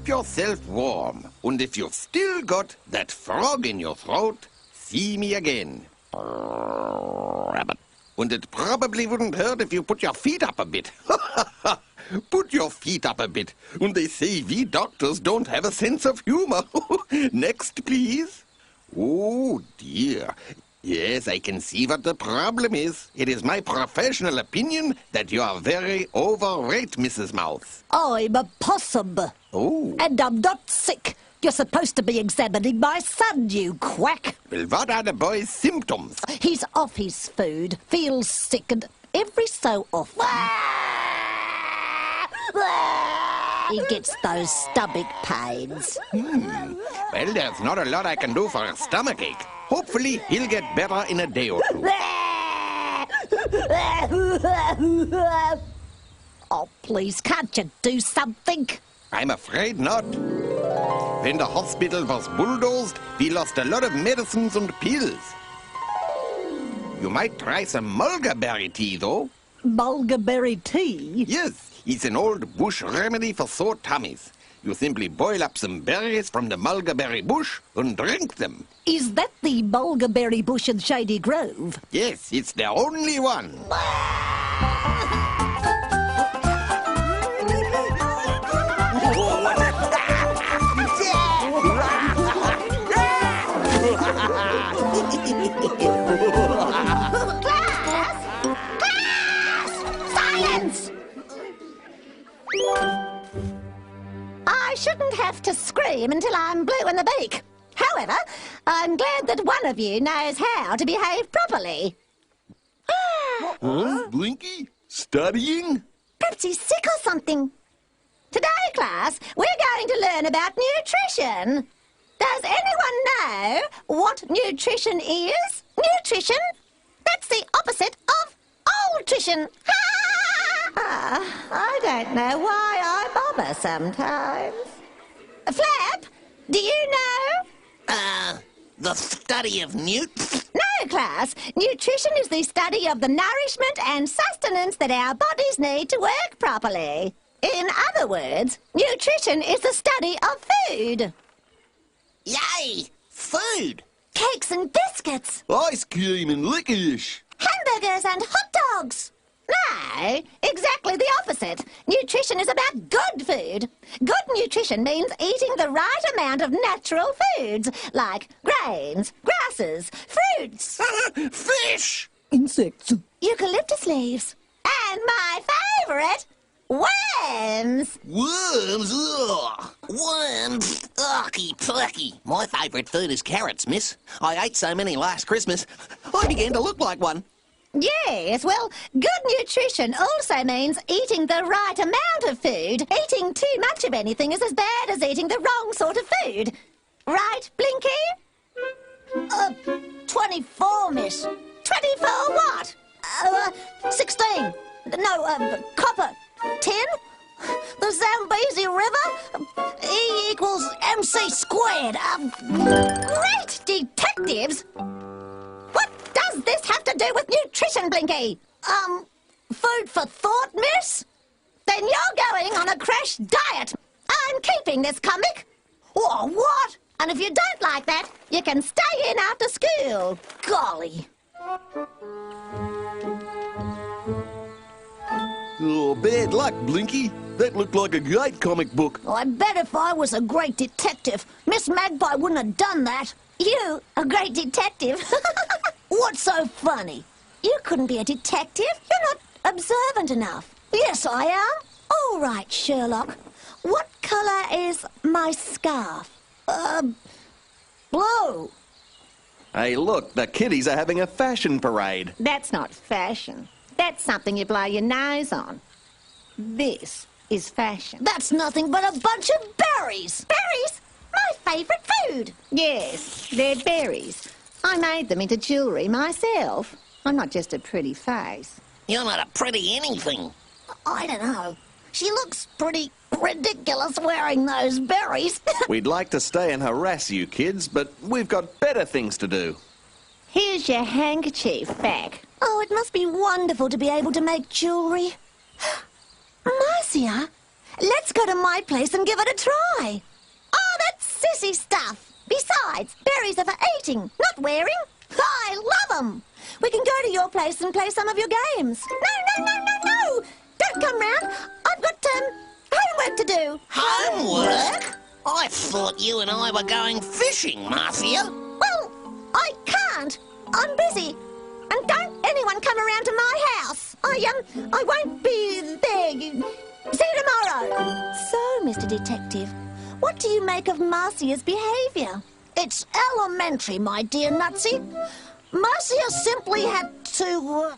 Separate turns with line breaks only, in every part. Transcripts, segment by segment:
keep yourself warm. And if you've still got that frog in your throat, see me again. Rabbit. And it probably wouldn't hurt if you put your feet up a bit. Put your feet up a bit. And they say we doctors don't have a sense of humor. Next, please. Oh, dear. Yes, I can see what the problem is. It is my professional opinion that you are very overweight, Mrs. Mouth.
I'm a possum.
Oh.
And I'm not sick. You're supposed to be examining my son, you quack.
Well, what are the boy's symptoms?
He's off his food, feels sick, and every so often he gets those stomach pains.
Well, there's not a lot I can do for a stomachache. Hopefully, he'll get better in a day or two.
Oh, please, can't you do something?
I'm afraid not. When the hospital was bulldozed, we lost a lot of medicines and pills. You might try some mulgar berry tea, though.
Mulgar berry tea?
Yes, it's an old bush remedy for sore tummies. You simply boil up some berries from the mulgar berry bush and drink them.
Is that the mulgar berry bush in Shady Grove?
Yes, it's the only one.
Science! I shouldn't have to scream until I'm blue in the beak. However, I'm glad that one of you knows how to behave properly.
Huh? Blinky? Studying?
Perhaps he's sick or something. Today, class, we're going to learn about nutrition. Does anyone know what nutrition is? Nutrition? That's the opposite of nutrition. I don't know why I bother sometimes. Flap, do you know?
The study of newt?
No, class. Nutrition is the study of the nourishment and sustenance that our bodies need to work properly. In other words, nutrition is the study of food.
Yay! Food!
Cakes and biscuits.
Ice cream and licorice.
Hamburgers and hot dogs. No, exactly the opposite. Nutrition is about good food. Good nutrition means eating the right amount of natural foods, like grains, grasses, fruits,
Fish!
insects, eucalyptus leaves, and my favourite, worms.
Worms? Ugh! Worms? Ucky plucky. My favourite food is carrots, miss. I ate so many last Christmas, I began to look like one.
Yes, well, good nutrition also means eating the right amount of food. Eating too much of anything is as bad as eating the wrong sort of food. Right, Blinky? 24, miss. 24 what? 16. No, copper. 10? The Zambezi River? E equals MC squared. Great detectives! What does this have to do with nutrition, Blinky? Food for thought, miss? Then you're going on a crash diet. I'm keeping this comic. Oh, what? And if you don't like that, you can stay in after school. Golly.
Oh, bad luck, Blinky. That looked like a great comic book.
I bet if I was a great detective, Miss Magpie wouldn't have done that. You, a great detective? What's so funny? You couldn't be a detective. You're not observant enough. Yes, I am. All right, Sherlock. What colour is my scarf? Blue.
Hey, look, the kiddies are having a fashion parade.
That's not fashion. That's something you blow your nose on. This is fashion.
That's nothing but a bunch of berries. Berries? My favourite food.
Yes, they're berries. I made them into jewellery myself. I'm not just a pretty face.
You're not a pretty anything.
I don't know. She looks pretty ridiculous wearing those berries.
We'd like to stay and harass you kids, but we've got better things to do.
Here's your handkerchief back.
Oh, it must be wonderful to be able to make jewellery. Marcia, let's go to my place and give it a try. Oh, that's sissy stuff. Besides, berries are for eating, not wearing. I love them. We can go to your place and play some of your games. No. Don't come round. I've got homework to do.
Homework? I thought you and I were going fishing, Marcia.
Well, I can't. I'm busy. And don't anyone come around to my house. I won't be there. See you tomorrow. So, Mr. Detective, what do you make of Marcia's behaviour? It's elementary, my dear Nutsy. Marcia simply had to,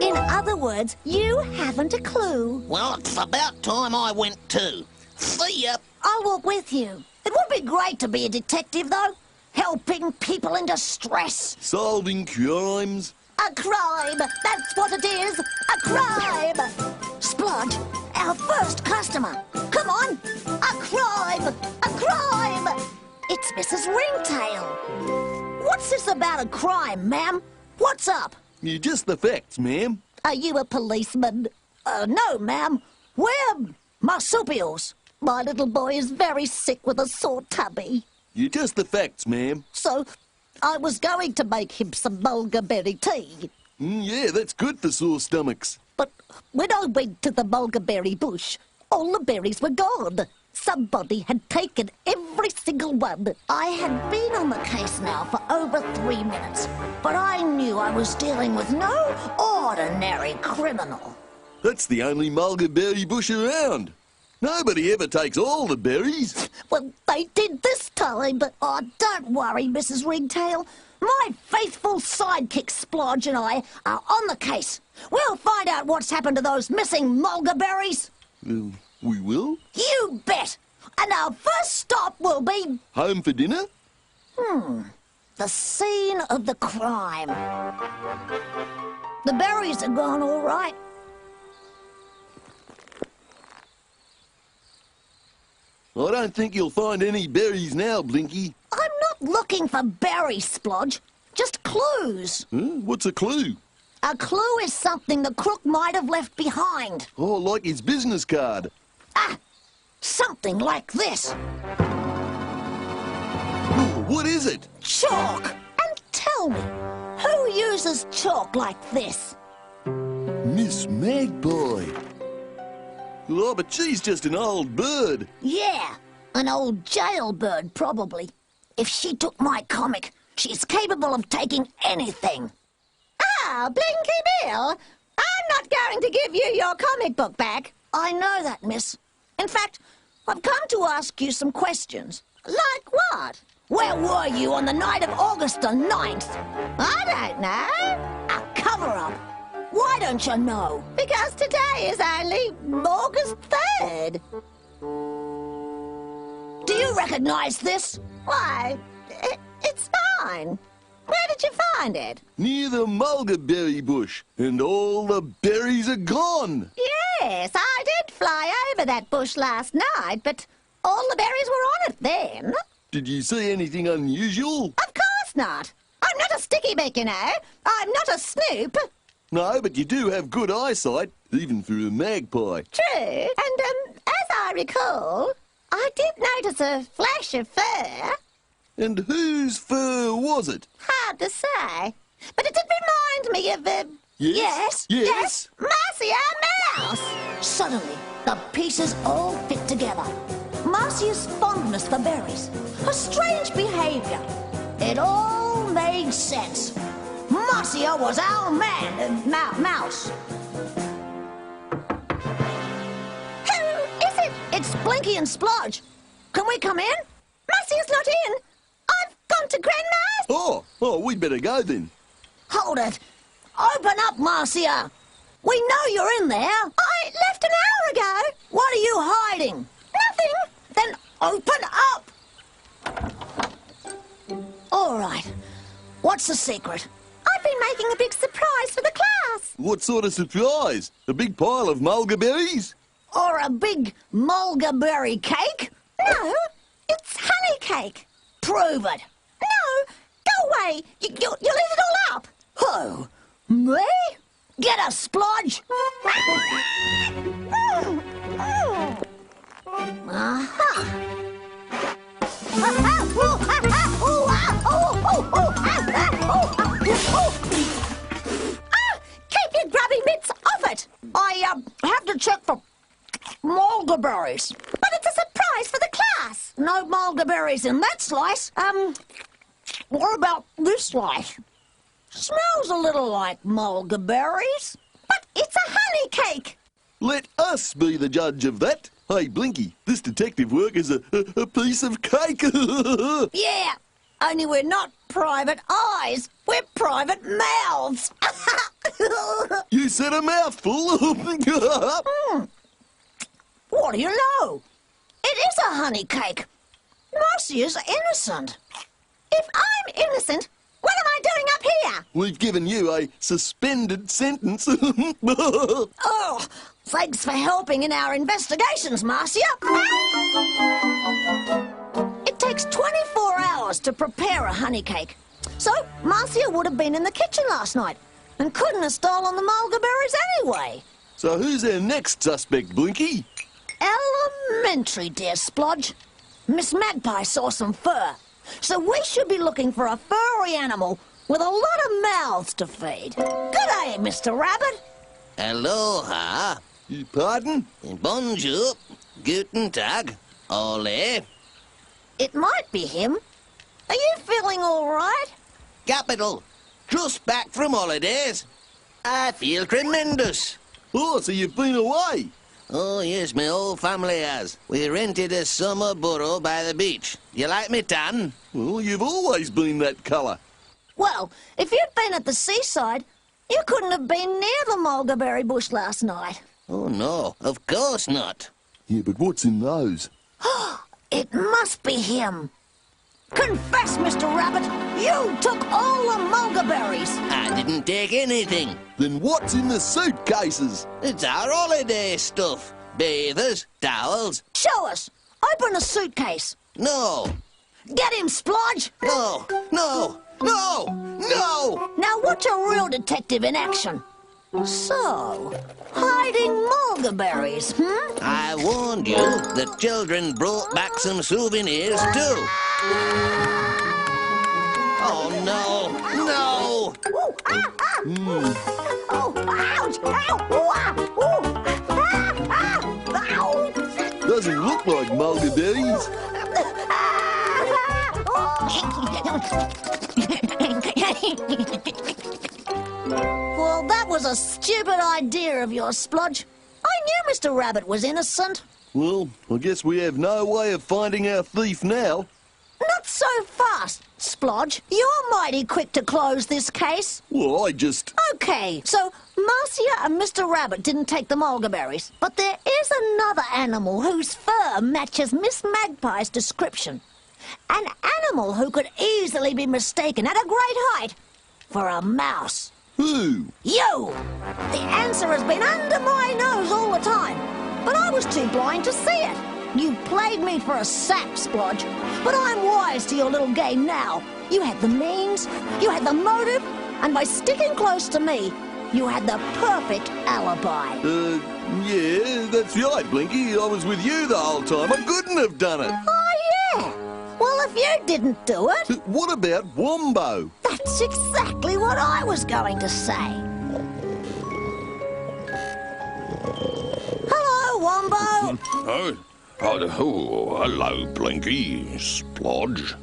in other words, you haven't a clue.
Well, it's about time I went too. See ya.
I'll walk with you. It would be great to be a detective, though. Helping people in distress.
Solving crimes.
A crime. That's what it is. A crime. Splodge, our first customer. Come on. A crime. A crime. It's Mrs. Ringtail. What's this about a crime, ma'am? What's up?
You're just the facts, ma'am.
Are you a policeman? No, ma'am. We're marsupials. My little boy is very sick with a sore tummy.
You're just the facts, ma'am.
So, I was going to make him some mulgar berry tea.
Yeah, that's good for sore stomachs.
But when I went to the mulgar berry bush, all the berries were gone. Somebody had taken every single one. I had been on the case now for over 3 minutes, but I knew I was dealing with no ordinary criminal.
That's the only mulgar berry bush around. Nobody ever takes all the berries.
Well, they did this time, but don't worry, Mrs. Ringtail. My faithful sidekick Splodge and I are on the case. We'll find out what's happened to those missing mulgar berries.
We will?
You bet. And our first stop will be...
Home for dinner?
the scene of the crime. The berries are gone all right.
I don't think you'll find any berries now, Blinky.
I'm not looking for berries, Splodge. Just clues.
What's a clue?
A clue is something the crook might have left behind.
Oh, like his business card.
Something like this.
Oh, what is it?
Chalk. And tell me, who uses chalk like this?
Miss Magpie. Oh, but she's just an old bird.
Yeah, an old jailbird, probably. If she took my comic, she's capable of taking anything. Blinky Bill, I'm not going to give you your comic book back. I know that, miss. In fact, I've come to ask you some questions. Like what? Where were you on the night of August the 9th? I don't know. A cover-up. Why don't you know? Because today is only August 3rd. Do you recognize this? Why, it's mine. Where did you find it?
Near the mulgar berry bush, and all the berries are gone.
Yes, I did fly over that bush last night, but all the berries were on it then.
Did you see anything unusual?
Of course not. I'm not a sticky beak, you know. I'm not a snoop.
No, but you do have good eyesight, even for a magpie.
True. And, as I recall, I did notice a flash of fur.
And whose fur was it?
Hard to say. But it did remind me of,
Yes?
Yes, Marcia Mouse. Suddenly, the pieces all fit together. Marcia's fondness for berries, her strange behaviour. It all made sense. Marcia was our man, Mouse. Who is it? It's Blinky and Splodge. Can we come in? Marcia's not in. I've gone to Grandma's.
Oh, we'd better go then.
Hold it. Open up, Marcia. We know you're in there. I left an hour ago. What are you hiding? Nothing. Then open up. All right. What's the secret? I've been making a big surprise for the class.
What sort of surprise? A big pile of mulgar berries?
Or a big mulgar berry cake? No, it's honey cake. Prove it. No, go away. You'll eat it all up. Who? Me? Get her, Splodge! Keep your grubby mitts off it! I have to check for Mulgar Berries.
But it's a surprise for the class.
No Mulgar Berries in that slice. What about this slice? Smells a little like Mulgar Berries.
But it's a honey cake.
Let us be the judge of that. Hey, Blinky, this detective work is a piece of cake.
Yeah, only we're not private eyes. We're private mouths.
You said a mouthful.
What do you know? It is a honey cake. Marcia's innocent.
If I'm innocent, what am I doing up here?
We've given you a suspended sentence.
Oh, thanks for helping in our investigations, Marcia. It takes 24 hours to prepare a honey cake. So, Marcia would have been in the kitchen last night and couldn't have stolen the Mulgar Berries anyway.
So who's our next suspect, Blinky?
Elementary, dear Splodge. Miss Magpie saw some fur, so we should be looking for a furry animal with a lot of mouths to feed. G'day, Mr. Rabbit.
Aloha.
Pardon?
Bonjour. Guten Tag. Ole.
It might be him. Are you feeling all right?
Capital. Just back from holidays. I feel tremendous.
Oh, so you've been away?
Oh, yes, my whole family has. We rented a summer burrow by the beach. You like me tan?
Well, you've always been that colour.
Well, if you'd been at the seaside, you couldn't have been near the Mulgar Berry bush last night.
Oh, no, of course not.
Yeah, but what's in those?
It must be him. Confess, Mr. Rabbit, you took all the Mulgar Berries.
I didn't take anything.
Then what's in the suitcases?
It's our holiday stuff. Bathers, towels.
Show us. Open the suitcase.
No,
Get him, Splodge.
no, no, no, no!
Now watch a real detective in action. So, hiding Mulgar Berries,
I warned you that children brought back some souvenirs too. Oh, no, no!
Ooh, Oh, ouch! Ow! Ow!
Doesn't look like Mulgar Berries.
Well, that was a stupid idea of yours, Splodge. I knew Mr. Rabbit was innocent.
Well, I guess we have no way of finding our thief now.
Not so fast, Splodge. You're mighty quick to close this case.
Well, I just...
Okay, so Marcia and Mr. Rabbit didn't take the Mulgar Berries, but there is another animal whose fur matches Miss Magpie's description. An animal who could easily be mistaken at a great height for a mouse.
Who?
You! The answer has been under my nose all the time, but I was too blind to see it. You played me for a sap, Splodge, but I'm wise to your little game now. You had the means, you had the motive, and by sticking close to me, you had the perfect alibi.
Yeah, that's right, Blinky. I was with you the whole time. I couldn't have done it.
Oh, yeah? Well, if you didn't do it...
What about Wombo?
That's exactly what I was going to say. Hello, Wombo.
Hello, Blinky, Splodge.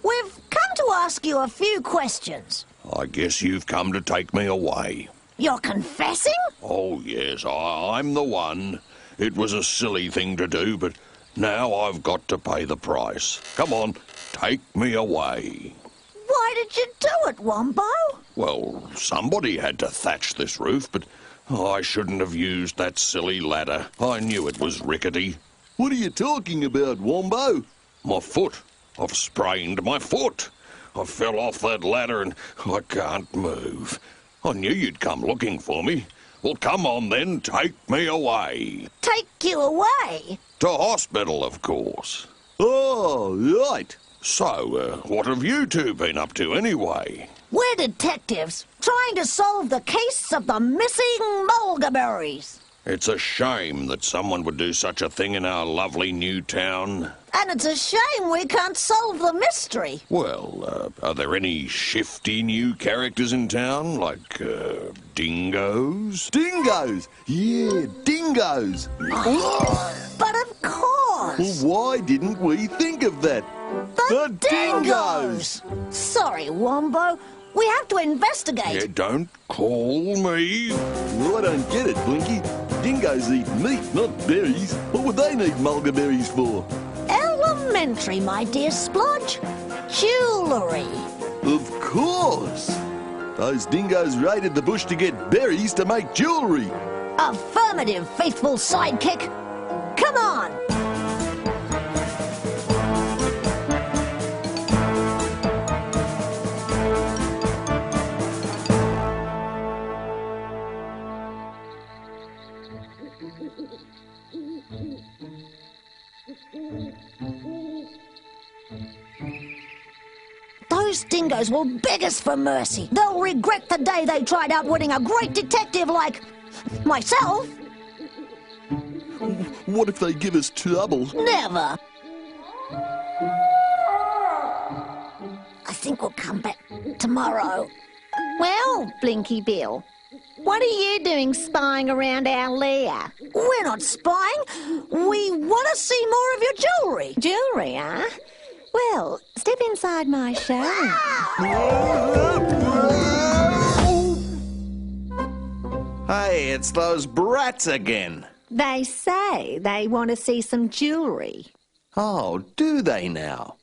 We've come to ask you a few questions.
I guess you've come to take me away.
You're confessing?
Oh, yes, I'm the one. It was a silly thing to do, but now I've got to pay the price. Come on, take me away.
Why did you do it, Wombo?
Well, somebody had to thatch this roof, but I shouldn't have used that silly ladder. I knew it was rickety.
What are you talking about, Wombo?
My foot. I've sprained my foot. I fell off that ladder and I can't move. I knew you'd come looking for me. Well, come on then, take me away.
Take you away?
To hospital, of course.
Oh, right.
So, what have you two been up to anyway?
We're detectives trying to solve the case of the missing Mulgar Berries.
It's a shame that someone would do such a thing in our lovely new town.
And it's a shame we can't solve the mystery.
Well, are there any shifty new characters in town, like dingoes?
Dingoes! Yeah, dingoes!
But of course.
Well, why didn't we think of that?
The dingoes! Sorry, Wombo. We have to investigate.
Yeah, don't call me.
Well, I don't get it, Blinky. Dingoes eat meat, not berries. What would they need mulgar berries for?
Elementary, my dear Splodge. Jewellery.
Of course! Those dingoes raided the bush to get berries to make jewellery.
Affirmative, faithful sidekick. Come on! Those dingoes will beg us for mercy. They'll regret the day they tried outwitting a great detective like myself.
What if they give us trouble?
Never. I think we'll come back tomorrow.
Well, Blinky Bill, what are you doing spying around our lair?
We're not spying. We want to see more of your jewellery.
Jewellery, huh? Well, step inside my showroom.
Hey, it's those brats again.
They say they want to see some jewellery.
Oh, do they now?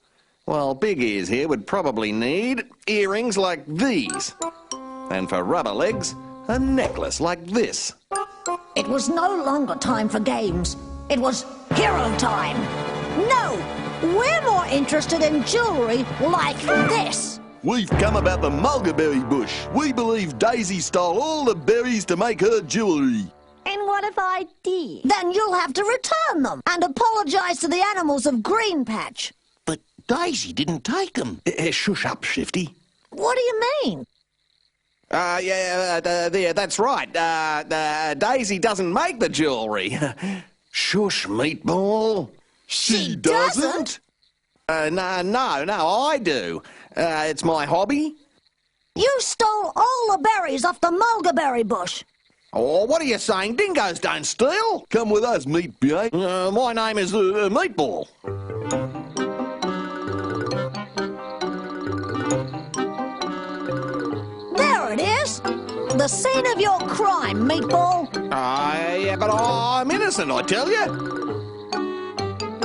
Well, Big Ears here would probably need earrings like these. And for rubber legs, a necklace like this.
It was no longer time for games. It was hero time. No, we're more interested in jewellery like this.
We've come about the mulberry bush. We believe Daisy stole all the berries to make her jewellery.
And what if I did?
Then you'll have to return them and apologise to the animals of Greenpatch.
But Daisy didn't take them.
Shush up, Shifty.
What do you mean?
Yeah, that's right. Daisy doesn't make the jewellery. Shush, meatball.
She doesn't?
No, I do. It's my hobby.
You stole all the berries off the mulgar berry bush.
Oh, what are you saying? Dingoes don't steal.
Come with us, meat bean.
My name is Meatball.
There it is. The scene of your crime, Meatball.
Yeah, but I'm innocent, I tell you.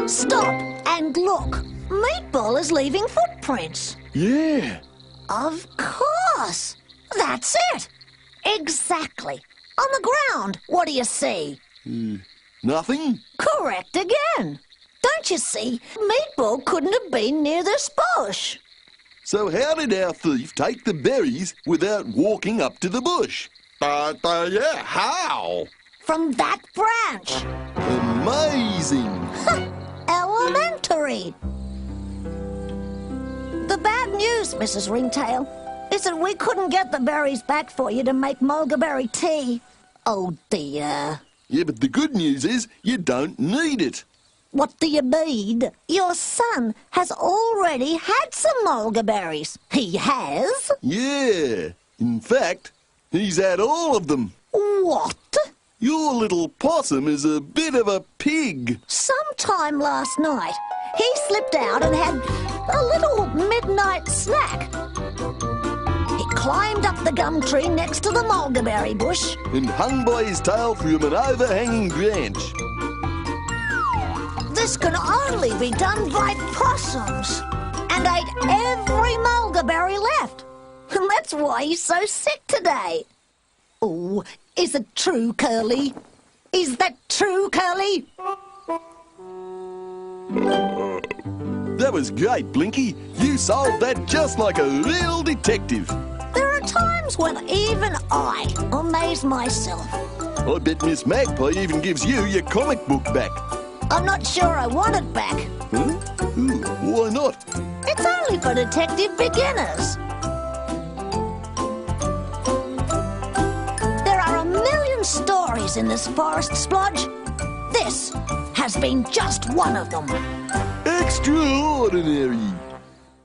Stop and look. Meatball is leaving footprints.
Yeah.
Of course. That's it. Exactly. On the ground, what do you see?
Nothing?
Correct again. Don't you see? Meatball couldn't have been near this bush.
So how did our thief take the berries without walking up to the bush?
Yeah, how?
From that branch.
Amazing.
Elementary. The bad news, Mrs. Ringtail, is that we couldn't get the berries back for you to make mulberry tea. Oh, dear.
Yeah, but the good news is you don't need it.
What do you mean? Your son has already had some mulberries. He has?
Yeah. In fact, he's had all of them.
What?
Your little possum is a bit of a pig.
Sometime last night, he slipped out and had a little midnight snack. He climbed up the gum tree next to the mulberry bush.
And hung by his tail from an overhanging branch.
This can only be done by possums. And ate every mulberry left. And that's why he's so sick today. Oh, is it true, Curly? Is that true, Curly?
That was great, Blinky. You solved that just like a real detective.
There are times when even I amaze myself.
I bet Miss Magpie even gives you your comic book back.
I'm not sure I want it back.
Huh? Ooh, why not?
It's only for detective beginners. wonders in this forest, Splodge. This has been just one of them.
Extraordinary.